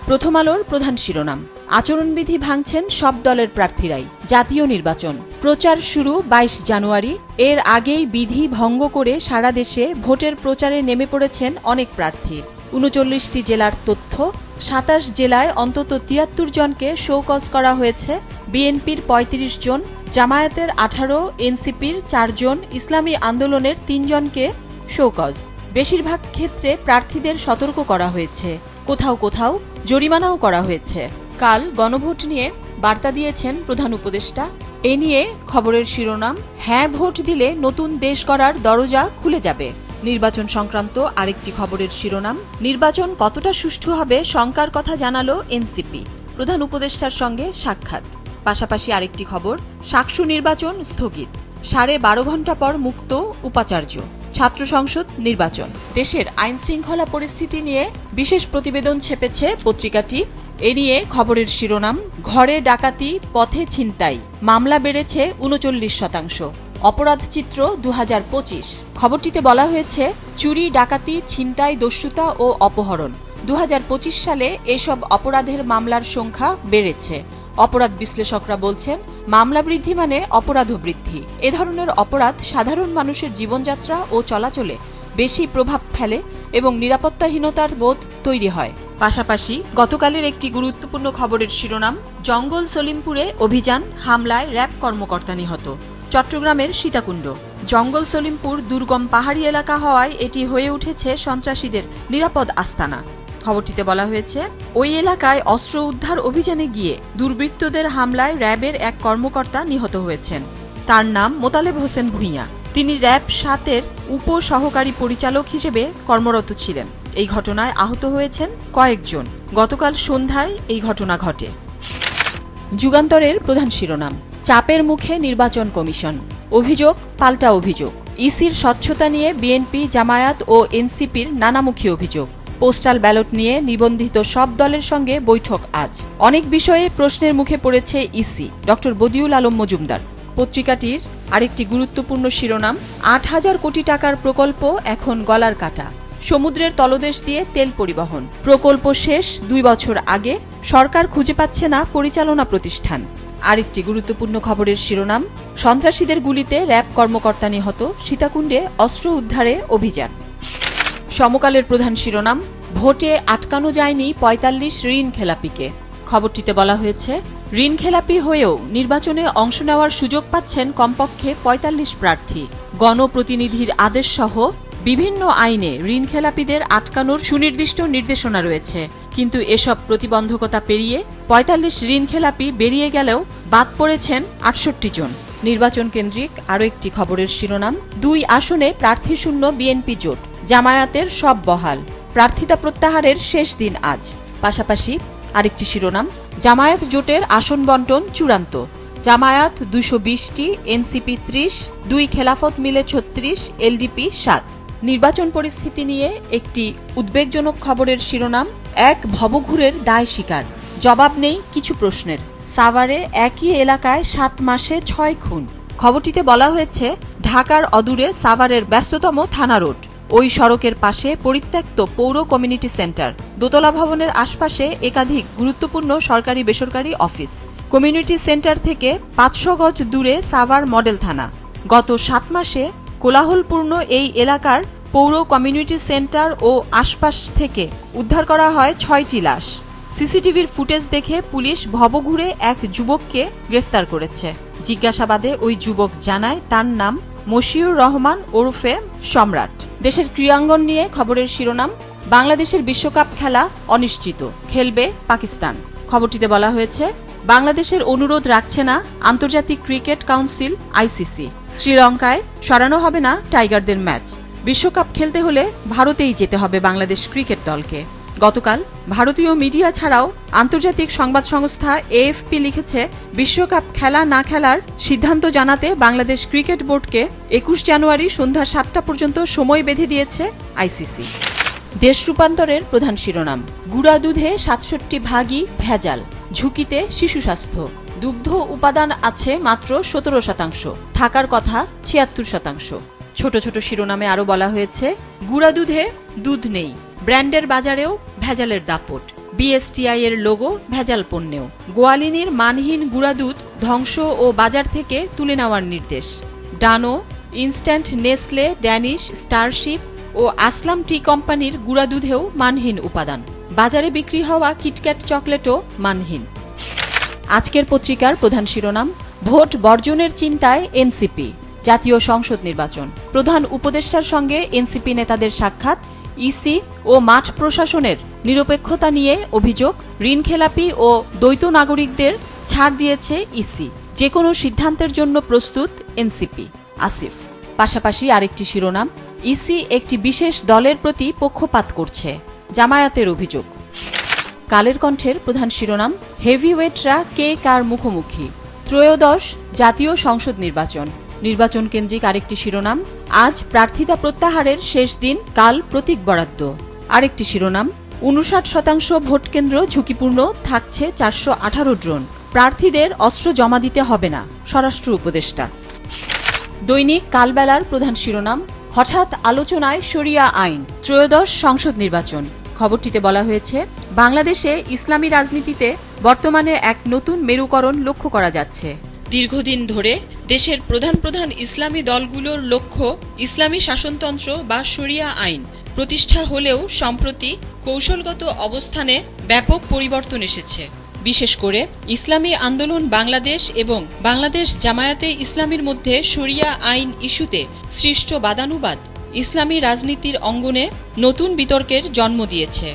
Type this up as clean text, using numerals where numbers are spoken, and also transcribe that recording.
প্রথম আলোর প্রধান শিরোনাম, আচরণবিধি ভাঙছেন সব দলের প্রার্থীরাই, জাতীয় নির্বাচন প্রচার শুরু ২২ জানুয়ারি। এর আগেই বিধি ভঙ্গ করে সারা দেশে ভোটের প্রচারে নেমে পড়েছেন অনেক প্রার্থী। ৩৯টি জেলার তথ্য, ২৭ জেলায় অন্তত ৭৩ জনকে শোকজ করা হয়েছে। বিএনপির ৩৫ জন, জামায়াতের ১৮, এনসিপির ৪ জন, ইসলামী আন্দোলনের ৩ জনকে শোকজ। বেশিরভাগ ক্ষেত্রে প্রার্থীদের সতর্ক করা হয়েছে, কোথাও কোথাও জরিমানাও করা হয়েছে। কাল গণভোট নিয়ে বার্তা দিয়েছেন প্রধান উপদেষ্টা। এ নিয়ে খবরের শিরোনাম, হ্যাঁ ভোট দিলে নতুন দেশ গড়ার দরজা খুলে যাবে। নির্বাচন সংক্রান্ত আরেকটি খবরের শিরোনাম, নির্বাচন কতটা সুষ্ঠু হবে শঙ্কার কথা জানালো এনসিপি, প্রধান উপদেষ্টার সঙ্গে সাক্ষাৎ। পাশাপাশি আরেকটি খবর, সাকসু নির্বাচন স্থগিত, 12.5 ঘণ্টা পর মুক্ত উপাচার্য। ছাত্র সংসদ নির্বাচন, দেশের আইন শৃঙ্খলা পরিস্থিতি নিয়ে বিশেষ প্রতিবেদন ছেপেছে পত্রিকাটি। এ নিয়ে খবরের শিরোনাম, ঘরে ডাকাতি, পথে ছিনতাই, মামলা বেড়েছে ৩৯%। অপরাধ চিত্র ২০২৫। খবরটিতে বলা হয়েছে, চুরি, ডাকাতি, ছিনতাই, দস্যুতা ও অপহরণ ২০২৫ সালে এসব অপরাধের মামলার সংখ্যা বেড়েছে। অপরাধ বিশ্লেষকরা বলছেন, মামলা বৃদ্ধি মানে অপরাধও বৃদ্ধি। এ ধরনের অপরাধ সাধারণ মানুষের জীবনযাত্রা ও চলাচলে বেশি প্রভাব ফেলে এবং নিরাপত্তাহীনতার বোধ তৈরি হয়। পাশাপাশি গতকালের একটি গুরুত্বপূর্ণ খবরের শিরোনাম, জঙ্গল সলিমপুরে অভিযান, হামলায় র্যাব কর্মকর্তা নিহত। চট্টগ্রামের সীতাকুণ্ড। জঙ্গল সলিমপুর দুর্গম পাহাড়ি এলাকা হওয়ায় এটি হয়ে উঠেছে সন্ত্রাসীদের নিরাপদ আস্তানা। খবরটিতে বলা হয়েছে, ওই এলাকায় অস্ত্র উদ্ধার অভিযানে গিয়ে দুর্বৃত্তদের হামলায় র্যাবের এক কর্মকর্তা নিহত হয়েছেন। তার নাম মোতালেব হোসেন ভূঁইয়া। তিনি র্যাব ৭-এর উপ সহকারী পরিচালক হিসেবে কর্মরত ছিলেন। এই ঘটনায় আহত হয়েছেন কয়েকজন। গতকাল সন্ধ্যায় এই ঘটনা ঘটে। যুগান্তরের প্রধান শিরোনাম, চাপের মুখে নির্বাচন কমিশন, অভিযোগ পাল্টা অভিযোগ। ইসির স্বচ্ছতা নিয়ে বিএনপি, জামায়াত ও এনসিপির নানামুখী অভিযোগ। পোস্টাল ব্যালট নিয়ে নিবন্ধিত সব দলের সঙ্গে বৈঠক আজ। অনেক বিষয়ে প্রশ্নের মুখে পড়েছে ইসি, ডক্টর বদিউল আলম মজুমদার। পত্রিকাটির আরেকটি গুরুত্বপূর্ণ শিরোনাম, ৮,০০০ কোটি টাকার প্রকল্প এখন গলার কাটা। সমুদ্রের তলদেশ দিয়ে তেল পরিবহন প্রকল্প শেষ ২ বছর আগে, সরকার খুঁজে পাচ্ছে না পরিচালনা প্রতিষ্ঠান। আরেকটি গুরুত্বপূর্ণ খবরের শিরোনাম, সন্ত্রাসীদের গুলিতে র্যাব কর্মকর্তা নিহত, সীতাকুণ্ডে অস্ত্র উদ্ধারে অভিযান। সমকালের প্রধান শিরোনাম, ভোটে আটকানো যায়নি ৪৫ ঋণ খেলাপিকে। খবরটিতে বলা হয়েছে, ঋণ খেলাপি হয়েও নির্বাচনে অংশ নেওয়ার সুযোগ পাচ্ছেন কমপক্ষে ৪৫ প্রার্থী। গণপ্রতিনিধির আদেশ সহ বিভিন্ন আইনে ঋণ খেলাপিদের আটকানোর সুনির্দিষ্ট নির্দেশনা রয়েছে, কিন্তু এসব প্রতিবন্ধকতা পেরিয়ে ৪৫ ঋণ খেলাপি বেরিয়ে গেলেও বাদ পড়েছেন ৬৮ জন। নির্বাচন কেন্দ্রিক আরও একটি খবরের শিরোনাম, ২ আসনে প্রার্থী শূন্য বিএনপি জোট, জামায়াতের সব বহাল, প্রার্থিতা প্রত্যাহারের শেষ দিন আজ। পাশাপাশি আরেকটি শিরোনাম, জামায়াত জোটের আসন বন্টন চূড়ান্ত, জামায়াত ২২০টি, এনসিপি ৩০, ২ খেলাফত মিলে ৩৬, এলডিপি ৭। নির্বাচন পরিস্থিতি নিয়ে একটি উদ্বেগজনক খবরের শিরোনাম, এক ভবঘুরের দায় স্বীকার, জবাব নেই কিছু প্রশ্নের। সাভারে একই এলাকায় ৭ মাসে ৬ খুন। খবরটিতে বলা হয়েছে, ঢাকার অদূরে সাভারের ব্যস্ততম থানা রোড, ওই সড়কের পাশে পরিত্যক্ত পৌর কমিউনিটি সেন্টার, দোতলা ভবনের আশপাশে একাধিক গুরুত্বপূর্ণ সরকারি বেসরকারি অফিস। কমিউনিটি সেন্টার থেকে ৫০০ গজ দূরে সাভার মডেল থানা। গত ৭ মাসে কোলাহলপূর্ণ এই এলাকার পৌর কমিউনিটি সেন্টার ও আশপাশ থেকে উদ্ধার করা হয় ৬টি লাশ। সিসিটিভির ফুটেজ দেখে পুলিশ ভবঘুরে এক যুবককে গ্রেফতার করেছে। জিজ্ঞাসাবাদে ওই যুবক জানায়, তার নাম মশিউর রহমান ওরফে সম্রাট। দেশের ক্রীড়াঙ্গন নিয়ে খবরের শিরোনাম, বাংলাদেশের বিশ্বকাপ খেলা অনিশ্চিত, খেলবে পাকিস্তান। খবরটিতে বলা হয়েছে, বাংলাদেশের অনুরোধ রাখছে না আন্তর্জাতিক ক্রিকেট কাউন্সিল আইসিসি। শ্রীলঙ্কায় সরানো হবে না টাইগারদের ম্যাচ। বিশ্বকাপ খেলতে হলে ভারতেই যেতে হবে বাংলাদেশ ক্রিকেট দলকে। গতকাল ভারতীয় মিডিয়া ছাড়াও আন্তর্জাতিক সংবাদ সংস্থা এএফপি লিখেছে, বিশ্বকাপ খেলা না খেলার সিদ্ধান্ত জানাতে বাংলাদেশ ক্রিকেট বোর্ডকে ২১ জানুয়ারি সন্ধ্যা ৭টা পর্যন্ত সময় বেঁধে দিয়েছে আইসিসি। দেশ রূপান্তরের প্রধান শিরোনাম, গুঁড়া দুধে ৬৭ ভাগই ভেজাল, ঝুঁকিতে শিশু স্বাস্থ্য। দুগ্ধ উপাদান আছে মাত্র ১৭%, থাকার কথা ৭৬%। ছোট ছোট শিরোনামে আরও বলা হয়েছে, গুঁড়া দুধে দুধ নেই, ব্র্যান্ডের বাজারেও ভেজালের দাপট, বিএসটিআই এর লোগো ভেজাল পণ্যেও। গোয়ালিনীর মানহীন গুঁড়া দুধ ধ্বংস ও বাজার থেকে তুলে নেওয়ার নির্দেশ। ডানো, ইনস্ট্যান্ট নেসলে, ড্যানিশ, স্টারশিপ ও আসলাম টি কোম্পানির গুঁড়া দুধেও মানহীন উপাদান। বাজারে বিক্রি হওয়া কিটক্যাট চকলেটও মানহীন। আজকের পত্রিকার প্রধান শিরোনাম, ভোট বর্জনের চিন্তায় এনসিপি, জাতীয় সংসদ নির্বাচন। প্রধান উপদেষ্টার সঙ্গে এনসিপি নেতাদের সাক্ষাৎ, ইসি ও মাঠ প্রশাসনের নিরপেক্ষতা নিয়ে অভিযোগ, ঋণখেলাপি ও দ্বৈত নাগরিকদের ছাড় দিয়েছে ইসি, যে কোনো সিদ্ধান্তের জন্য প্রস্তুত এনসিপি। আসিফ। পাশাপাশি আরেকটি শিরোনাম, ইসি একটি বিশেষ দলের প্রতি পক্ষপাত করছে, জামায়াতের অভিযোগ। কালের কণ্ঠের প্রধান শিরোনাম, হেভিওয়েটরা কে কার মুখোমুখি, ত্রয়োদশ জাতীয় সংসদ নির্বাচন। নির্বাচন কেন্দ্রিক আরেকটি শিরোনাম, আজ প্রার্থিতা প্রত্যাহারের শেষ দিন, কাল প্রতীক বরাদ্দ। আরেকটি শিরোনাম, 59% ভোটকেন্দ্র ঝুঁকিপূর্ণ, থাকছে 418 ড্রোন, প্রার্থীদের অস্ত্র জমা দিতে হবে না, স্বরাষ্ট্র উপদেষ্টা। দৈনিক কালবেলার প্রধান শিরোনাম, হঠাৎ আলোচনায় শরিয়া আইন, ত্রয়োদশ সংসদ নির্বাচন। খবরটিতে বলা হয়েছে, বাংলাদেশে ইসলামী রাজনীতিতে বর্তমানে এক নতুন মেরুকরণ লক্ষ্য করা যাচ্ছে। দীর্ঘদিন ধরে দেশের প্রধান প্রধান ইসলামী দলগুলোর লক্ষ্য ইসলামী শাসনতন্ত্র বা শরিয়া আইন প্রতিষ্ঠা হলেও সম্প্রতি কৌশলগত অবস্থানে ব্যাপক পরিবর্তন এসেছে। বিশেষ করে ইসলামী আন্দোলন বাংলাদেশ এবং বাংলাদেশ জামায়াতে ইসলামীর মধ্যে শরিয়া আইন ইস্যুতে সৃষ্ট বাদানুবাদ ইসলামী রাজনীতির অঙ্গনে নতুন বিতর্কের জন্ম দিয়েছে।